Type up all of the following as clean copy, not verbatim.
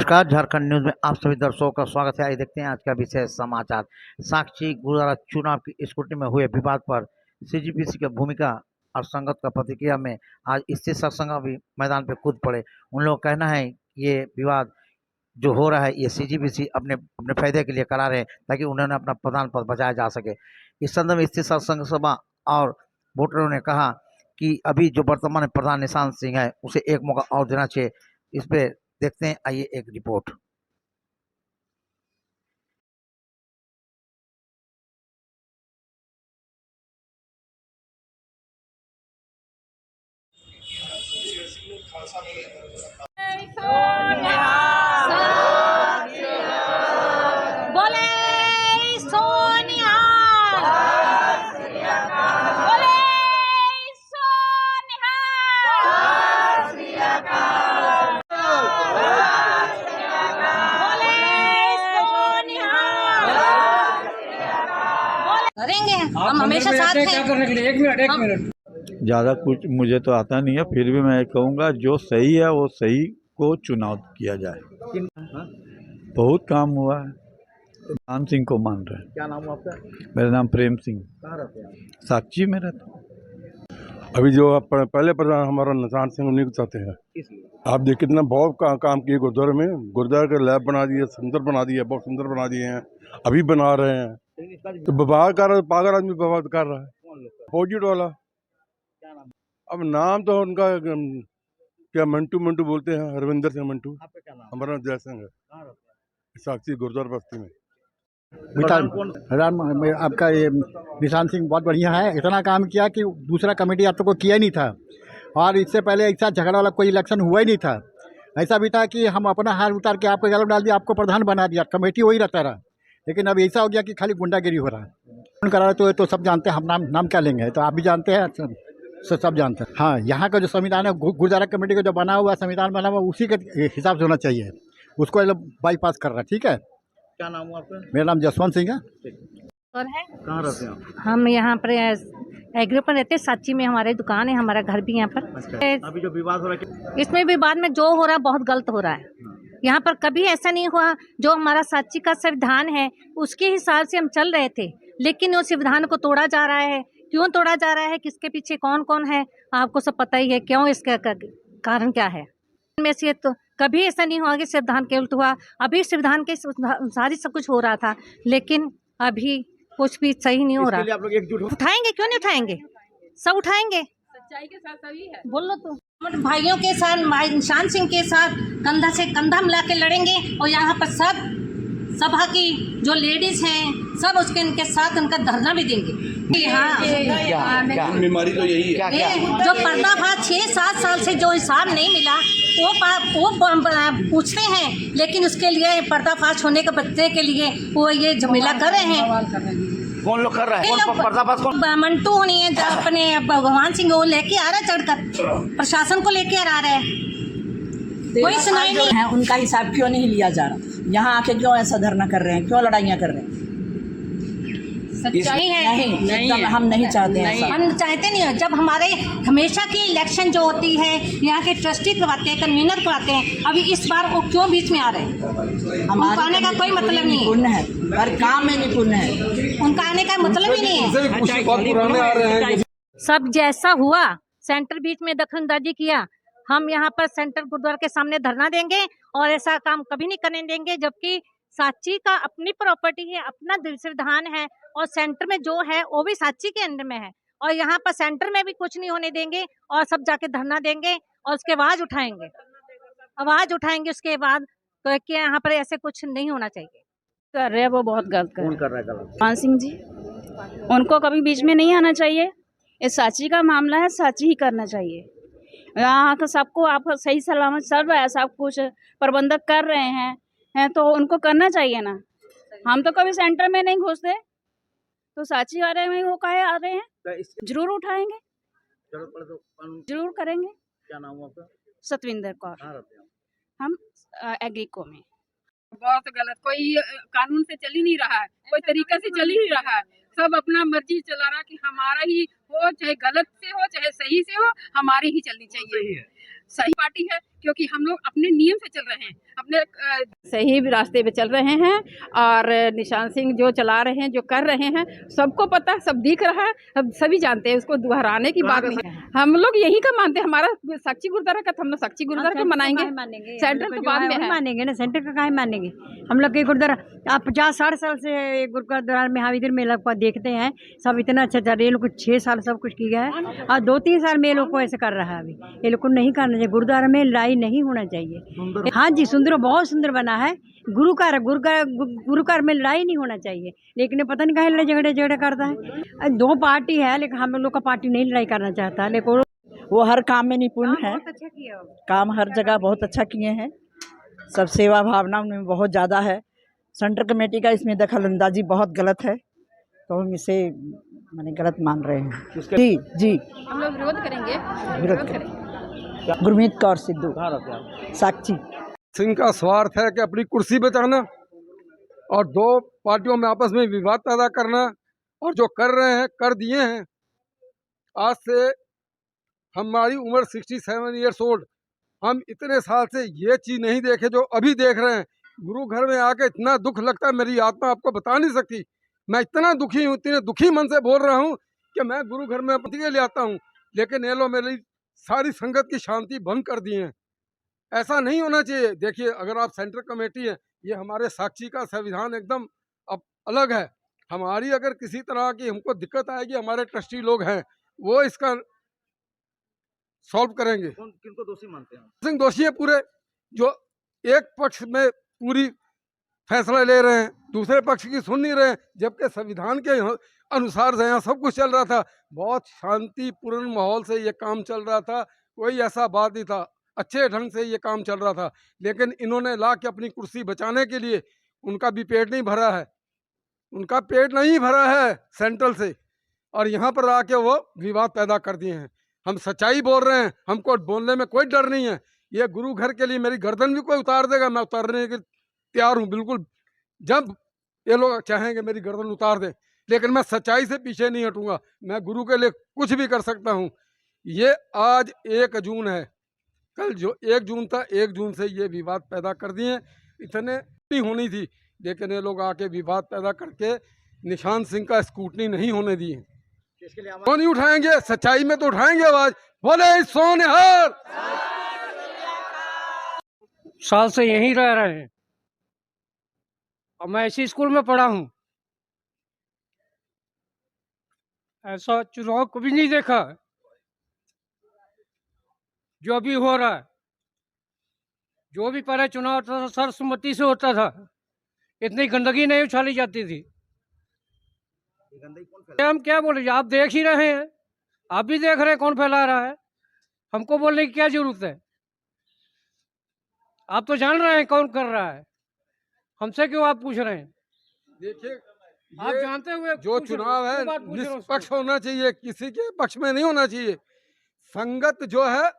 नमस्कार, झारखंड न्यूज में आप सभी दर्शकों का स्वागत है। आइए देखते हैं आज का विशेष समाचार। साक्षी गुरुद्वारा चुनाव की स्क्रूटनी में हुए विवाद पर सीजीपीसी की भूमिका और संगत का प्रतिक्रिया में आज स्थित सत्संग भी मैदान पर कूद पड़े। उन लोगों का कहना है कि ये विवाद जो हो रहा है ये सीजीपीसी अपने अपने फायदे के लिए करा रहे हैं ताकि उन्होंने अपना प्रधान पद बचाया जा सके। इस संदर्भ में स्थित सत्संग सभा और वोटरों ने कहा कि अभी जो वर्तमान प्रधान निशांत सिंह है उसे एक मौका और देना चाहिए। इस पे देखते हैं, आइए एक रिपोर्ट। बोले सोनिया, बोले सोनिया, करेंगे हम हमेशा साथ हैं। क्या करने के लिए? एक मिनट ज़्यादा कुछ मुझे तो आता नहीं है, फिर भी मैं कहूँगा जो सही है वो सही को चुनाव किया जाए। बहुत काम हुआ है, राम सिंह को मान रहे हैं। क्या नाम है आपका? मेरा नाम प्रेम सिंह। कहाँ रहते हैं आप? साक्षी में रहता हूँ। अभी जो पहले प्रधान हमारा निशांत सिंह उन्हीं को चाहते हैं। आप देखिए कितना बहुत काम किए गुरुद्वारे में। गुरुद्वारे का लैब बना दिए, सुंदर बना दिए, बहुत सुंदर बना दिए हैं, अभी बना रहे हैं। तो विवाद कर रहा है, पागल आदमी विवाद कर रहा है, अपोजिट वाला। अब नाम तो उनका क्या मंटू बोलते हैं, हरविंदर सिंह मंटू। हमारा जय सिंह है, साक्षी गुरुद्वारा बस्ती में। आपका ये निशांत सिंह बहुत बढ़िया है। इतना काम किया कि दूसरा कमेटी आप तक को किया ही नहीं था, और इससे पहले ऐसा झगड़ा वाला कोई इलेक्शन हुआ ही नहीं था। ऐसा भी था कि हम अपना हार उतार के आपको गलत डाल दिया, आपको प्रधान बना दिया, कमेटी वही रहता रहा। लेकिन अब ऐसा हो गया कि खाली गुंडागिरी हो रहा है। कौन करा रहा है तो सब जानते हैं। हम नाम क्या लेंगे, तो आप भी जानते हैं, सब जानते हैं। हाँ, यहाँ का जो संविधान है, गुरुद्वारा कमेटी का जो बना हुआ संविधान बना हुआ उसी के हिसाब से होना चाहिए। उसको बाईपास कर रहा है। ठीक है। क्या नाम है आपका? मेरा नाम जसवंत सिंह है। और है कहाँ रहते हैं आप? हम यहाँ पर एग्रो पर रहते हैं। साची में हमारी दुकान है, हमारा घर भी यहाँ पर। अभी जो विवाद हो रहा है इसमें विवाद में जो हो रहा है बहुत गलत हो रहा है। यहाँ पर कभी ऐसा नहीं हुआ। जो हमारा साची का संविधान है उसके हिसाब से हम चल रहे थे, लेकिन उस संविधान को तोड़ा जा रहा है। क्यों तोड़ा जा रहा है, किसके पीछे कौन कौन है, आपको सब पता ही है। क्यों, इसका कारण क्या है। में से तो कभी ऐसा नहीं हुआ कि संविधान के उल्ट हुआ। अभी संविधान के सारी सब कुछ हो रहा था, लेकिन अभी कुछ भी सही नहीं हो रहा। आप लोग एकजुट हो? उठाएंगे, क्यों नहीं उठाएंगे, सब उठाएंगे। सच्चाई के साथ सभी है। बोल लो तो। भाइयों के साथ, निशांत सिंह के साथ कंधा से कंधा मिला के लड़ेंगे, और यहाँ पर सब सभा की जो लेडीज हैं सब उसके इनके साथ उनका धरना भी देंगे। हाँ, बीमारी तो यही है। जो पर्दाफाश 6-7 साल से जो हिसाब नहीं मिला वो पूछते हैं, लेकिन उसके लिए पर्दाफाश होने के बच्चे के लिए वो ये झमेला कर रहे हैं। कौन लोग कर रहा है? पर्दाफाश कौन? मंटू होनी है, अपने भगवान सिंह वो लेके आ रहा है, चढ़कर प्रशासन को लेके आ रहा है, कोई सुनाई नहीं है। उनका हिसाब क्यों नहीं लिया जा रहा? यहाँ आके क्यों ऐसा धरना कर रहे हैं, क्यों लड़ाइयाँ कर रहे हैं? सच्चाई है नहीं, हम नहीं चाहते हैं। हम चाहते नहीं है। जब हमारे हमेशा की इलेक्शन जो होती है यहाँ के ट्रस्टी करवाते हैं, कन्वीनर करवाते हैं, अभी इस बार वो क्यों बीच में आ रहे हैं? उनका आने का कोई मतलब नहीं है। हर काम में निपुण है, उनका आने का मतलब ही नहीं है। सब जैसा हुआ, सेंटर बीच में दखलंदाजी किया। हम यहाँ पर सेंटर गुरुद्वारा के सामने धरना देंगे और ऐसा काम कभी नहीं करने देंगे। जबकि साची का अपनी प्रॉपर्टी है, अपना संविधान है, और सेंटर में जो है वो भी साची के अंडर में है, और यहाँ पर सेंटर में भी कुछ नहीं होने देंगे, और सब जाके धरना देंगे और उसके आवाज उठाएंगे उसके बाद। तो कि यहाँ पर ऐसे कुछ नहीं होना चाहिए। कर रहे हैं वो बहुत गलत कर कौन कर रहा है गलत? मान सिंह जी, उनको कभी बीच में नहीं आना चाहिए। ये साची का मामला है, साची ही करना चाहिए। यहाँ का सबको आप सही सलामत चल रहा है, सब कुछ प्रबंधक कर रहे हैं तो उनको करना चाहिए ना। हम तो कभी सेंटर में नहीं घुसते, तो साची वाले में वो काहे आ रहे हैं। जरूर उठाएंगे, जरूर करेंगे। क्या नाम है आपका? सतविंदर कौर। हम एग्रीको में। बहुत गलत। कोई कानून से चल ही नहीं रहा है, कोई तरीका से चल ही नहीं रहा है। सब अपना मर्जी चला रहा कि हमारा ही हो, चाहे गलत से हो चाहे सही से हो, हमारी ही चलनी चाहिए। सही पार्टी है, क्योंकि हम लोग अपने नियम से चल रहे हैं, अपने सही रास्ते पे चल रहे हैं और निशान सिंह जो चला रहे हैं, जो कर रहे हैं, सबको पता, सब दिख रहा है, अब सभी जानते हैं, उसको दोहराने की बात नहीं है। हम लोग यही का मानते हैं, हमारा साक्षी गुरुद्वारा का, तो हम लोग साक्षी गुरुद्वारा का मनाएंगे, सेंटर तो बाद में है। मानेंगे ना, सेंटर का काहे मानेंगे। हम लोग के गुरुद्वारा आप 50-60 साल से गुरुद्वारा में हाविदिर मेला को देखते हैं, सब इतना अच्छा चल रहा है। ये लोग 6 साल सब कुछ किया है और 2-3 साल में ये लोग को ऐसे कर रहा है। अभी ये लोग को नहीं करना चाहिए, गुरुद्वारा में लड़ाई नहीं होना चाहिए। हाँ जी, सुंदर, बहुत सुंदर बना है। गुरुकार में लड़ाई नहीं होना चाहिए, लेकिन ये पता नहीं काहे झगड़े करता है। 2 पार्टी है, लेकिन हम लोग का पार्टी नहीं लड़ाई करना चाहता, लेकिन वो हर काम में निपुण है, अच्छा किया, काम हर जगह बहुत अच्छा किए हैं। सब सेवा भावना उनमें बहुत ज़्यादा है। सेंटर कमेटी का इसमें दखल अंदाजी बहुत गलत है, तो हम इसे माने गलत मान रहे हैं। जी जी, हम लोग विरोध करेंगे, विरोध करेंगे। गुरमीत कौर सिद्धू, साक्षी सिंह का स्वार्थ है कि अपनी कुर्सी बचाना और 2 पार्टियों में आपस में विवाद पैदा करना, और जो कर रहे हैं, कर दिए हैं। आज से हमारी उम्र 67 ईयर्स ओल्ड, हम इतने साल से ये चीज़ नहीं देखे जो अभी देख रहे हैं। गुरु घर में आके इतना दुख लगता है, मेरी आत्मा आपको बता नहीं सकती। मैं इतना दुखी हूँ, इतने दुखी मन से बोल रहा हूँ कि मैं गुरु घर में पति के लिए आता हूँ, लेकिन ये लोग मेरी सारी संगत की शांति भंग कर दी है। ऐसा नहीं होना चाहिए। देखिए, अगर आप सेंटर कमेटी है, ये हमारे साक्षी का संविधान एकदम अब अलग है। हमारी अगर किसी तरह की हमको दिक्कत आएगी, हमारे ट्रस्टी लोग हैं, वो इसका सॉल्व करेंगे। किनको दोषी मानते हैं? सिंह दोषी है पूरे, जो एक पक्ष में पूरी फैसला ले रहे हैं, दूसरे पक्ष की सुन नहीं रहे हैं, जबकि संविधान के अनुसार से यहाँ सब कुछ चल रहा था। बहुत शांतिपूर्ण माहौल से ये काम चल रहा था, कोई ऐसा बात नहीं था, अच्छे ढंग से ये काम चल रहा था। लेकिन इन्होंने ला के अपनी कुर्सी बचाने के लिए, उनका भी पेट नहीं भरा है, उनका पेट नहीं भरा है सेंट्रल से, और यहाँ पर आके वो विवाद पैदा कर दिए हैं। हम सच्चाई बोल रहे हैं, हमको बोलने में कोई डर नहीं है। ये गुरु घर के लिए मेरी गर्दन भी कोई उतार देगा, मैं उतारने के तैयार हूँ बिल्कुल। जब ये लोग चाहेंगे मेरी गर्दन उतार दें, लेकिन मैं सच्चाई से पीछे नहीं हटूंगा। मैं गुरु के लिए कुछ भी कर सकता हूँ। ये आज 1 जून है, कल जो 1 जून था, 1 जून से ये विवाद पैदा कर दिए। इतने नहीं होनी थी, लेकिन ये लोग आके विवाद पैदा करके निशान सिंह का स्कूटनी नहीं होने दिए। क्यों नहीं उठाएंगे? सच्चाई में तो उठाएंगे आवाज। बोले सोनिहार। साल से यहीं रह रहे हैं और मैं इसी स्कूल में पढ़ा हूँ। ऐसा चुनाव कभी नहीं देखा जो अभी हो रहा है। जो भी पहले चुनाव होता था सर्वसम्मति से होता था, इतनी गंदगी नहीं उछाली जाती थी। हम क्या बोले, आप देख ही रहे हैं, आप भी देख रहे हैं कौन फैला रहा है। हमको बोलने की क्या जरूरत है? आप तो जान रहे हैं कौन कर रहा है, हमसे क्यों आप पूछ रहे हैं? देखिए, आप जानते हुए जो चुनाव है निष्पक्ष होना चाहिए, किसी के पक्ष में नहीं होना चाहिए। संगत जो है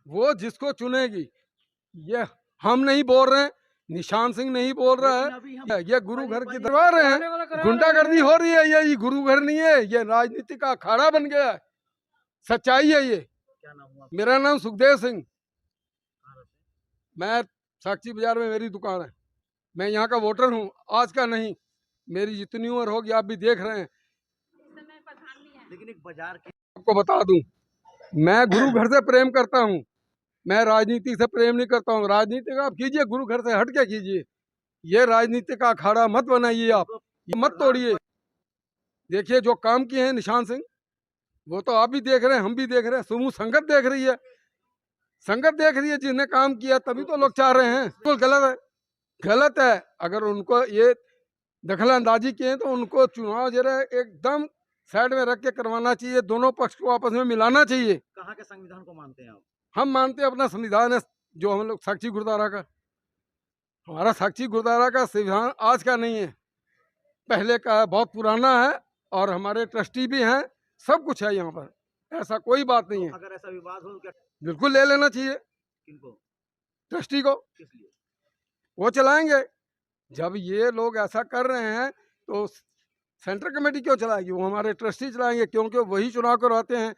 वो जिसको चुनेगी। ये हम नहीं बोल रहे हैं, निशान सिंह नहीं बोल रहा है, ये गुरु घर की दरबार है। गुंडागर्दी हो रही है, ये गुरु घर नहीं है, ये राजनीति का अखाड़ा बन गया है। सच्चाई है ये। क्या नाम हुआ? मेरा नाम सुखदेव सिंह, मैं साक्षी बाजार में मेरी दुकान है। मैं यहाँ का वोटर हूँ, आज का नहीं। मेरी जितनी उम्र होगी आप भी देख रहे हैं। लेकिन एक बाजार की आपको बता दूं, मैं गुरु घर से प्रेम करता हूँ, मैं राजनीति से प्रेम नहीं करता हूँ। राजनीति का आप कीजिए, गुरु घर से हट के कीजिए। ये राजनीति का अखाड़ा मत बनाइए, आप ये मत तोड़िए। देखिए, जो काम किए हैं निशान सिंह, वो तो आप भी देख रहे हैं, हम भी देख रहे हैं, समूह संगत देख रही है। संगत देख रही है, जिसने काम किया तभी तो लोग चाह रहे हैं। बिल्कुल गलत है, गलत है। अगर उनको ये दखल अंदाजी किए तो उनको चुनाव जरा एकदम साइड में रख के करवाना चाहिए, दोनों पक्ष को आपस में मिलाना चाहिए। कहाँ के संविधान को मानते हैं आप? हम मानते हैं अपना संविधान है, जो हम लोग साक्षी गुरुद्वारा का, हमारा साक्षी गुरुद्वारा का संविधान आज का नहीं है, पहले का है, बहुत पुराना है, और हमारे ट्रस्टी भी हैं, सब कुछ है यहाँ पर, ऐसा कोई बात नहीं है। अगर ऐसा विवाद हो तो क्या? बिल्कुल ले लेना चाहिए। किनको? ट्रस्टी को। किस लिए? वो चलाएंगे। जब ये लोग ऐसा कर रहे हैं तो सेंट्रल कमेटी क्यों चलाएगी? वो हमारे ट्रस्टी चलाएंगे, क्योंकि वही चुनाव करवाते हैं।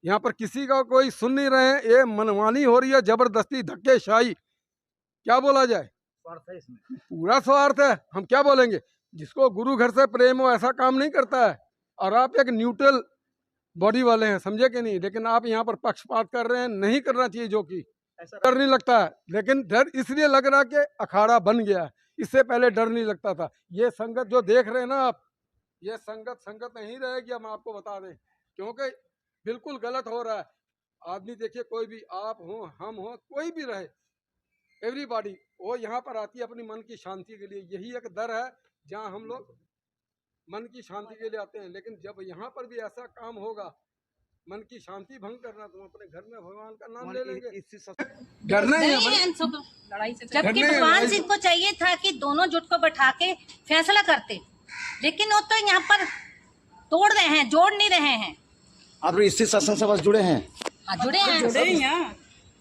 यहाँ पर किसी का कोई सुन नहीं रहे हैं, ये मनमानी हो रही है, जबरदस्ती धक्केशाही, क्या बोला जाए, पूरा स्वार्थ है। हम क्या बोलेंगे, जिसको गुरु घर से प्रेम हो ऐसा काम नहीं करता है। और आप एक न्यूट्रल बॉडी वाले हैं, समझे कि नहीं, लेकिन आप यहाँ पर पक्षपात कर रहे हैं, नहीं करना चाहिए, जो कि डर नहीं लगता है, लेकिन डर इसलिए लग रहा कि अखाड़ा बन गया है, इससे पहले डर नहीं लगता था। ये संगत जो देख रहे हैं ना आप, ये संगत नहीं रहेगी, हम आपको बता दें, क्योंकि बिल्कुल गलत हो रहा है। आदमी देखिए, कोई भी, आप हो, हम हो, कोई भी रहे, एवरीबॉडी वो यहाँ पर आती है अपनी मन की शांति के लिए। यही एक दर है जहाँ हम लोग मन की शांति के लिए आते हैं। लेकिन जब यहाँ पर भी ऐसा काम होगा, मन की शांति भंग करना, तो हम अपने घर में भगवान का नाम ले लेंगे। डरना ही है, जबकि भगवान सिंह को चाहिए था कि दोनों जुट को बैठा के फैसला करते, लेकिन वो तो यहाँ पर तोड़ रहे हैं, जोड़ नहीं रहे हैं। आप इसी सत्संग से बस जुड़े हैं? हाँ, जुड़े हैं।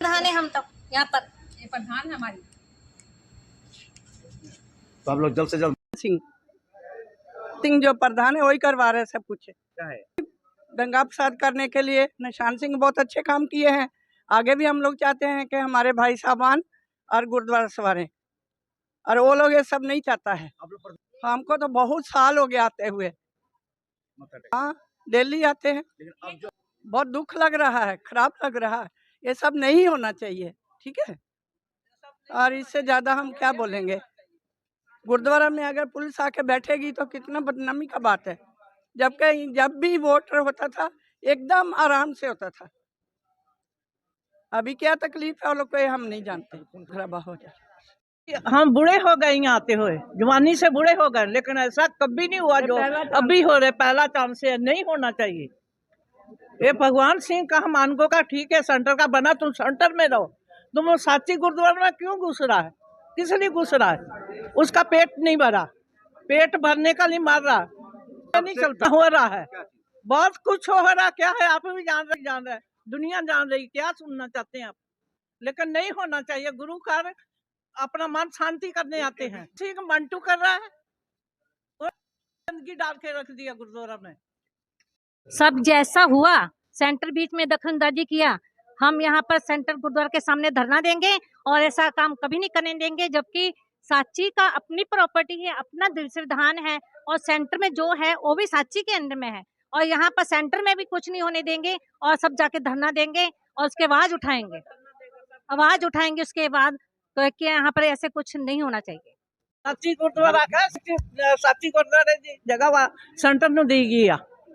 प्रधान है हम तब यहाँ पर, ये प्रधान है हमारी। तो आप लोग जल्द से जल्द सिंह जो प्रधान है वही करवा रहे हैं सब कुछ। क्या है? दंगा फसाद करने के लिए निशान सिंह बहुत अच्छे काम किए हैं। आगे भी हम लोग चाहते हैं कि हमारे भाई साहबान और गुरुद्वारा संवारें, और वो लोग ये सब नहीं चाहता है। हमको तो बहुत साल हो गया आते हुए, हाँ दिल्ली आते हैं, बहुत दुख लग रहा है, खराब लग रहा है। ये सब नहीं होना चाहिए, ठीक है। और इससे ज़्यादा हम क्या बोलेंगे। गुरुद्वारा में अगर पुलिस आके बैठेगी तो कितना बदनामी का बात है। जबकि जब भी वोटर होता था एकदम आराम से होता था। अभी क्या तकलीफ है वो लोग को, हम नहीं जानते। खराब हो जाए, हम बूढ़े हो गए यहाँ आते हुए, जवानी से बूढ़े हो गए, लेकिन ऐसा कभी नहीं हुआ जो अभी हो रहे। पहला चांस है, नहीं होना चाहिए। ये भगवान सिंह का हम मानगो का ठीक है, सेंटर का बना, तुम सेंटर में रहो। तुम वो साची गुरुद्वारा में क्यों घुस रहा है, किस लिए घुस रहा है? उसका पेट नहीं भरा, पेट भरने का नहीं मार रहा, नहीं चलता हो रहा है, बहुत कुछ हो रहा। क्या है आप भी जान रहे, दुनिया जान रही, क्या सुनना चाहते हैं आप? लेकिन नहीं होना चाहिए। गुरु का अपना मन शांति करने आते हैं, ठीक मंटू कर रहा है, गंदगी डाल के रख दिया गुरुद्वारा में। सब जैसा हुआ, सेंटर बीच में दखलंदाजी किया, हम यहाँ पर सेंटर गुरुद्वारा के सामने धरना देंगे और ऐसा काम कभी नहीं करने देंगे। जबकि साची का अपनी प्रॉपर्टी है, अपना दिल संविधान है, और सेंटर में जो है वो भी साची के अंडर में है, और यहाँ पर सेंटर में भी कुछ नहीं होने देंगे, और सब जाके धरना देंगे और उसके आवाज उठाएंगे उसके बाद तो कि यहाँ पर ऐसे कुछ नहीं होना चाहिए। साची गुरुद्वारा का साची गुरुद्वारे दी जगह सेंटर ਨੂੰ दी गई,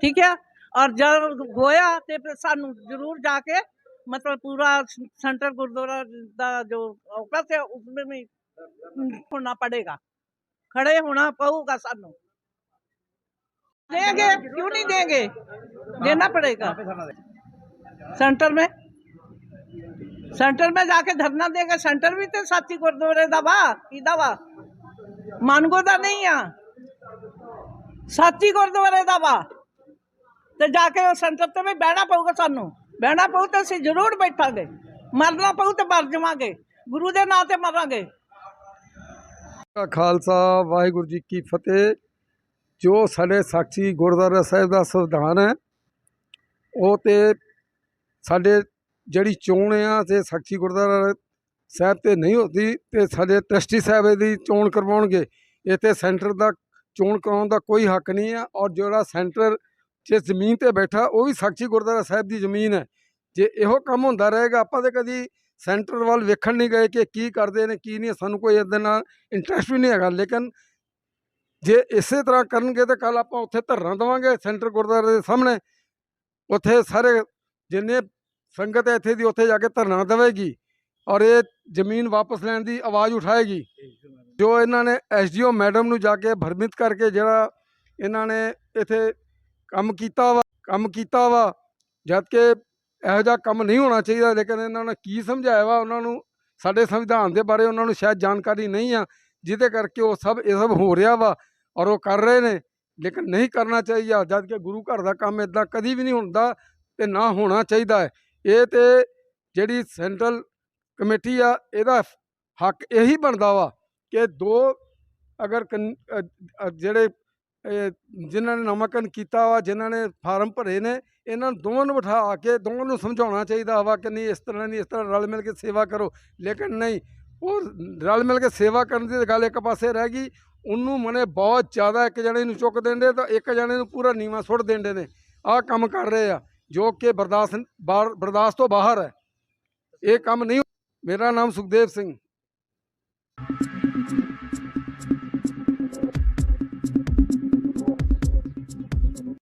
ठीक है। और जब गोया ते सानू जरूर जाके मतलब पूरा सेंटर गुरुद्वारा दा जो औकात है उसमें भी होना पड़ेगा, खड़े होना पड़ेगा सानू। देंगे क्यों नहीं देंगे, देना पड़ेगा। सेंटर में जाके धरना देंगे। सेंटर भी तो साची गुरुद्वारे दा वा मानगो दा नहीं आ, साची गुरुद्वारे दा वा। तो जाके सेंटर ते भी बहना पऊगा, सानू बहना पऊ तो असीं जरूर बैठांगे, मरना पऊ तो मर जावांगे, गुरु दे नां ते मरांगे। खालसा वाहिगुरू जी की फतेह। जो साढ़े साक्षी गुरुद्वारा साहिब का संविधान है, वो तो साढ़े जड़ी चोण आ ते साक्षी गुरुद्वारा साहिब ते नहीं होती, तो साढ़े ट्रस्टी साहब की चोण करवाउणगे। ये तो सेंटर का चोण कराउण का कोई हक नहीं है। और जोड़ा सेंटर जिस जमीन पर बैठा वो भी साक्षी गुरुद्वारा साहिब की जमीन है। जे इहो काम होंदा रहेगा, आपां ते कदी सेंटर वाल वेखण नहीं गए कि की करते ने की नहीं, सानू कोई इहदे नाल इंटरस्ट भी नहीं है। लेकिन जे इसे तरह करनगे तो कल आपां उत्थे धरना देवांगे सेंटर गुरुद्वारे दे सामने, उत्थे सारे जिन्ने संगत है इत्थे दी उत्थे जाके धरना देवेगी और ये जमीन वापस लैण दी आवाज़ उठाएगी। जो इन्होंने SDO मैडम नूं जाके भरमित करके जिहड़ा इन्होंने इत्थे काम कीता वा जबकि इहो जिहा काम नहीं होना चाहिए। लेकिन इन्होंने की समझाया वा, उन्होंने साडे संविधान के बारे उन्होंने शायद जानकारी नहीं है, जिहदे करके वो सब ये सब हो रहा वा और वो कर रहे हैं। लेकिन नहीं करना चाहिए, जबकि गुरु घर का काम इदा कभी भी नहीं होता ते ना होना चाहिए है। ये तो जिहड़ी सेंट्रल कमेटी आ, इहदा हक यही बनता वा कि दो अगर जिहड़े ਜਿਨ੍ਹਾਂ ਨੇ ਨਾਮਕਰਨ ਕੀਤਾ ਵਾ, ਜਿਨ੍ਹਾਂ ਨੇ ਫਾਰਮ ਭਰੇ ਨੇ, ਇਹਨਾਂ ਨੂੰ ਦੋਵਾਂ ਨੂੰ ਬਿਠਾ ਕੇ ਦੋਵਾਂ ਨੂੰ ਸਮਝਾਉਣਾ ਚਾਹੀਦਾ ਵਾ ਕਿ ਨਹੀਂ ਇਸ ਤਰ੍ਹਾਂ ਨਹੀਂ, ਇਸ ਤਰ੍ਹਾਂ ਰਲ ਮਿਲ ਕੇ ਸੇਵਾ ਕਰੋ। ਲੇਕਿਨ ਨਹੀਂ, ਉਹ ਰਲ ਮਿਲ ਕੇ ਸੇਵਾ ਕਰਨ ਦੀ ਗੱਲ ਇੱਕ ਪਾਸੇ ਰਹਿ ਗਈ, ਉਹਨੂੰ ਮਨੇ ਬਹੁਤ ਜ਼ਿਆਦਾ ਇੱਕ ਜਣੇ ਨੂੰ ਚੁੱਕ ਦਿੰਦੇ ਤਾਂ ਇੱਕ ਜਣੇ ਨੂੰ ਪੂਰਾ ਨੀਵਾਂ ਸੁੱਟ ਦਿੰਦੇ ਨੇ। ਆਹ ਕੰਮ ਕਰ ਰਹੇ ਆ ਜੋ ਕਿ ਬਰਦਾਸ਼ਤ ਤੋਂ ਬਾਹਰ ਹੈ। ਇਹ ਕੰਮ ਨਹੀਂ। ਮੇਰਾ ਨਾਮ ਸੁਖਦੇਵ ਸਿੰਘ।